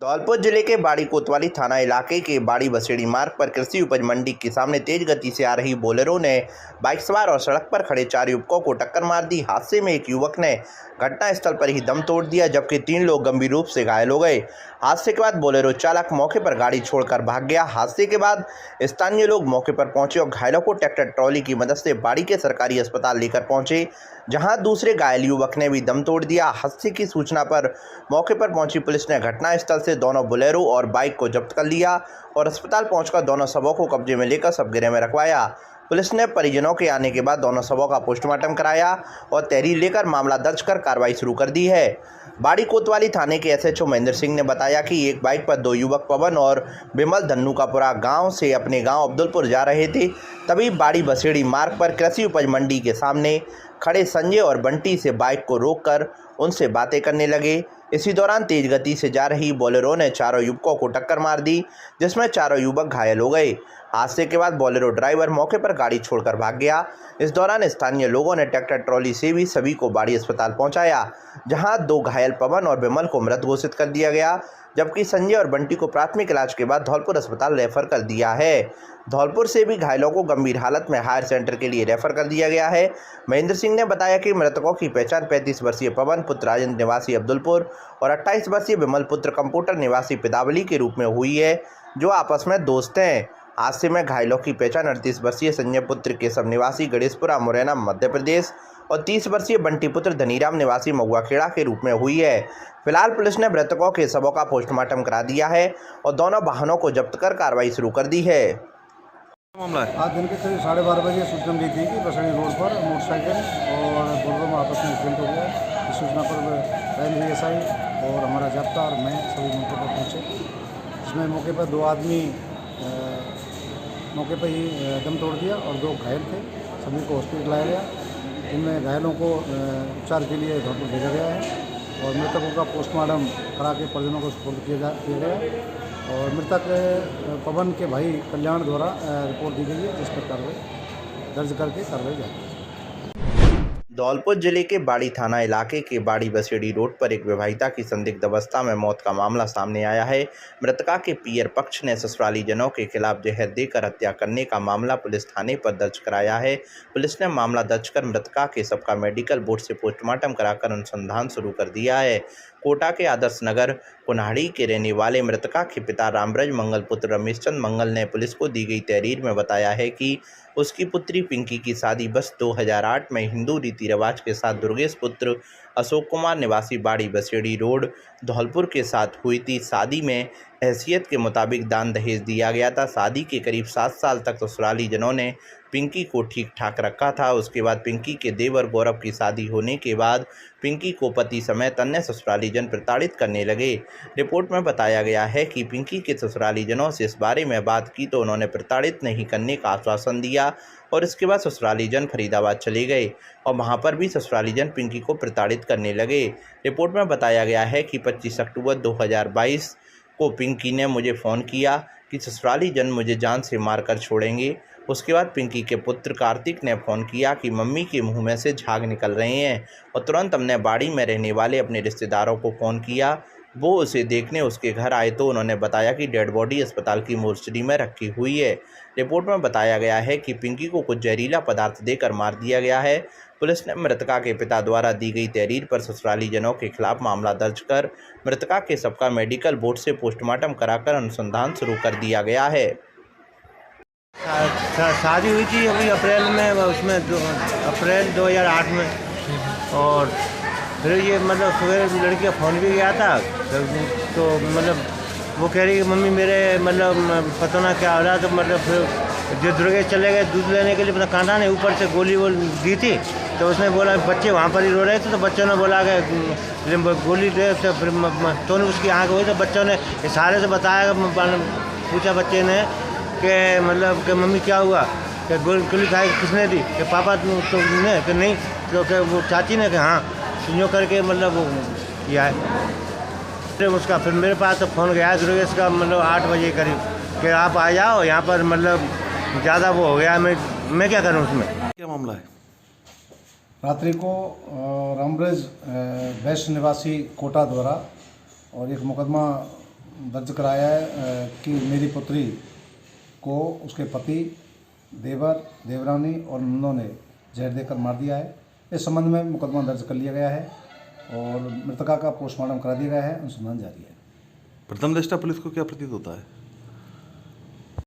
धौलपुर जिले के बाड़ी कोतवाली थाना इलाके के बाड़ी बसेड़ी मार्ग पर कृषि उपज मंडी के सामने तेज गति से आ रही बोलेरो ने बाइक सवार और सड़क पर खड़े 4 युवकों को टक्कर मार दी। हादसे में एक युवक ने घटनास्थल पर ही दम तोड़ दिया, जबकि 3 लोग गंभीर रूप से घायल हो गए। हादसे के बाद बोलेरो चालक मौके पर गाड़ी छोड़कर भाग गया। हादसे के बाद स्थानीय लोग मौके पर पहुंचे और घायलों को ट्रैक्टर ट्रॉली की मदद से बाड़ी के सरकारी अस्पताल लेकर पहुंचे, जहां दूसरे घायल युवक ने भी दम तोड़ दिया। हादसे की सूचना पर मौके पर पहुंची पुलिस ने घटनास्थल से दोनों बोलेरो और बाइक को जब्त कर लिया और अस्पताल पहुंचकर दोनों शवों को कब्जे में लेकर शवगृह में रखवाया। पुलिस ने परिजनों के आने के बाद दोनों शवों का पोस्टमार्टम कराया और तहरीर लेकर मामला दर्ज कर कार्रवाई शुरू कर दी है। बाड़ी कोतवाली थाने के एसएचओ महेंद्र सिंह ने बताया कि एक बाइक पर 2 युवक पवन और विमल धन्नुकापुरा गांव से अपने गांव अब्दुलपुर जा रहे थे। तभी बाड़ी बसेड़ी मार्ग पर कृषि उपज मंडी के सामने खड़े संजय और बंटी से बाइक को रोककर उनसे बातें करने लगे। इसी दौरान तेज गति से जा रही बोलेरो ने 4 युवकों को टक्कर मार दी, जिसमें 4 युवक घायल हो गए। हादसे के बाद बोलेरो ड्राइवर मौके पर गाड़ी छोड़कर भाग गया। इस दौरान स्थानीय लोगों ने ट्रैक्टर ट्रॉली से भी सभी को बाड़ी अस्पताल पहुंचाया, जहां 2 घायल पवन और विमल को मृत घोषित कर दिया गया, जबकि संजय और बंटी को प्राथमिक इलाज के बाद धौलपुर अस्पताल रेफर कर दिया है। धौलपुर से भी घायलों को गंभीर हालत में हायर सेंटर के लिए रेफर कर दिया गया है। महेंद्र सिंह ने बताया कि मृतकों की पहचान 35 वर्षीय पवन पुत्र राजेंद्र निवासी अब्दुलपुर और 28 वर्षीय विमल पुत्र कंप्यूटर निवासी पिदावली के रूप में हुई है, जो आपस में दोस्त हैं। हादसे में घायलों की पहचान 38 वर्षीय संजय पुत्र केशव निवासी गणेशपुरा मुरैना मध्य प्रदेश और 30 वर्षीय बंटी पुत्र धनीराम निवासी महुआखेड़ा के रूप में हुई है। फिलहाल पुलिस ने मृतकों के शवों का पोस्टमार्टम करा दिया है और दोनों वाहनों को जब्त कर कार्रवाई शुरू कर दी है। मामला है आज दिन के करीब 12:30 बजे सूचना मिली थी कि बसड़ी रोड पर मोटरसाइकिल और बोलेरो में आपस में एक्सीडेंट हो गया। इस सूचना पर रेलवे एसआई और हमारा जब्ता और मैं सभी मौके पर पहुंचे। इसमें मौके पर 2 आदमी मौके पर ही दम तोड़ दिया और 2 घायल थे। सभी को हॉस्पिटल लाया गया। इनमें घायलों को उपचार के लिए धौलपुर भेजा गया है और मृतकों का पोस्टमार्टम करा के परिजनों को सुपुर्द किया गया और मृतक पवन के भाई कल्याण द्वारा रिपोर्ट दी गई है, जिस पर कार्रवाई दर्ज करके कार्रवाई जारी है। धौलपुर जिले के बाड़ी थाना इलाके के बाड़ी बसेड़ी रोड पर एक विवाहिता की संदिग्ध अवस्था में मौत का मामला सामने आया है। मृतका के पियर पक्ष ने ससुराली जनों के खिलाफ जहर देकर हत्या करने का मामला पुलिस थाने पर दर्ज कराया है। पुलिस ने मामला दर्ज कर मृतका के शव का मेडिकल बोर्ड से पोस्टमार्टम कराकर अनुसंधान शुरू कर दिया है। कोटा के आदर्श नगर कुन्हाड़ी के रहने वाले मृतका के पिता रामब्रज मंगल पुत्र रमेश चंद मंगल ने पुलिस को दी गई तहरीर में बताया है कि उसकी पुत्री पिंकी की शादी बस 2008 में हिंदू रीति रिवाज के साथ दुर्गेश पुत्र अशोक कुमार निवासी बाड़ी बसेड़ी रोड धौलपुर के साथ हुई थी। शादी में हैसियत के मुताबिक दान दहेज दिया गया था। शादी के करीब 7 साल तक ससुराली जनों ने पिंकी को ठीक ठाक रखा था। उसके बाद पिंकी के देवर गौरव की शादी होने के बाद पिंकी को पति समेत अन्य ससुराली जन प्रताड़ित करने लगे। रिपोर्ट में बताया गया है कि पिंकी के ससुराली जनों से इस बारे में बात की तो उन्होंने प्रताड़ित नहीं करने का आश्वासन दिया और इसके बाद ससुराली जन फरीदाबाद चले गए और वहां पर भी ससुराली जन पिंकी को प्रताड़ित करने लगे। रिपोर्ट में बताया गया है कि 25 अक्टूबर 2022 को पिंकी ने मुझे फ़ोन किया कि ससुराली जन मुझे जान से मारकर छोड़ेंगे। उसके बाद पिंकी के पुत्र कार्तिक ने फ़ोन किया कि मम्मी के मुंह में से झाग निकल रहे हैं और तुरंत हमने बाड़ी में रहने वाले अपने रिश्तेदारों को फ़ोन किया। वो उसे देखने उसके घर आए तो उन्होंने बताया कि डेड बॉडी अस्पताल की मोर्चरी में रखी हुई है। रिपोर्ट में बताया गया है कि पिंकी को कुछ जहरीला पदार्थ देकर मार दिया गया है। पुलिस ने मृतका के पिता द्वारा दी गई तहरीर पर ससुराली जनों के खिलाफ मामला दर्ज कर मृतका के शव का मेडिकल बोर्ड से पोस्टमार्टम कराकर अनुसंधान शुरू कर दिया गया है। शादी हुई थी अभी अप्रैल में, उसमें अप्रैल 2008 में और फिर ये मतलब सुबह लड़की का फ़ोन भी गया था तो मतलब वो कह रही कि मम्मी मेरे मतलब पता ना क्या हो रहा, तो मतलब फिर जो दुर्गेश चले गए दूध लेने के लिए, मतलब कांटा ने ऊपर से गोली वो दी थी तो उसने बोला बच्चे वहाँ पर ही रो रहे थे तो बच्चों ने बोला कि गोली दे, तो फिर तो उसकी आँख हुई तो बच्चों ने इशारे से बताया, पूछा बच्चे ने कि मतलब कि मम्मी क्या हुआ, कि गोली खाई किसने दी, कि पापा तुमने, कि नहीं, तो कि वो चाची ने, कि हाँ, यूँ करके मतलब वो किया है। फिर उसका फिर मेरे पास तो फ़ोन गया दुर्गेश का मतलब 8 बजे करीब कि आप आ जाओ यहाँ पर, मतलब ज़्यादा वो हो गया, मैं क्या करूँ उसमें। क्या मामला है? रात्रि को रामब्रज वैश्य निवासी कोटा द्वारा और एक मुकदमा दर्ज कराया है कि मेरी पुत्री को उसके पति, देवर, देवरानी और नंदों ने जहर देकर मार दिया है। इस संबंध में मुकदमा दर्ज कर लिया गया है और मृतका का पोस्टमार्टम करा दिया गया है। अनुसंधान जारी है। प्रथम दृष्टया पुलिस को क्या प्रतीत होता है?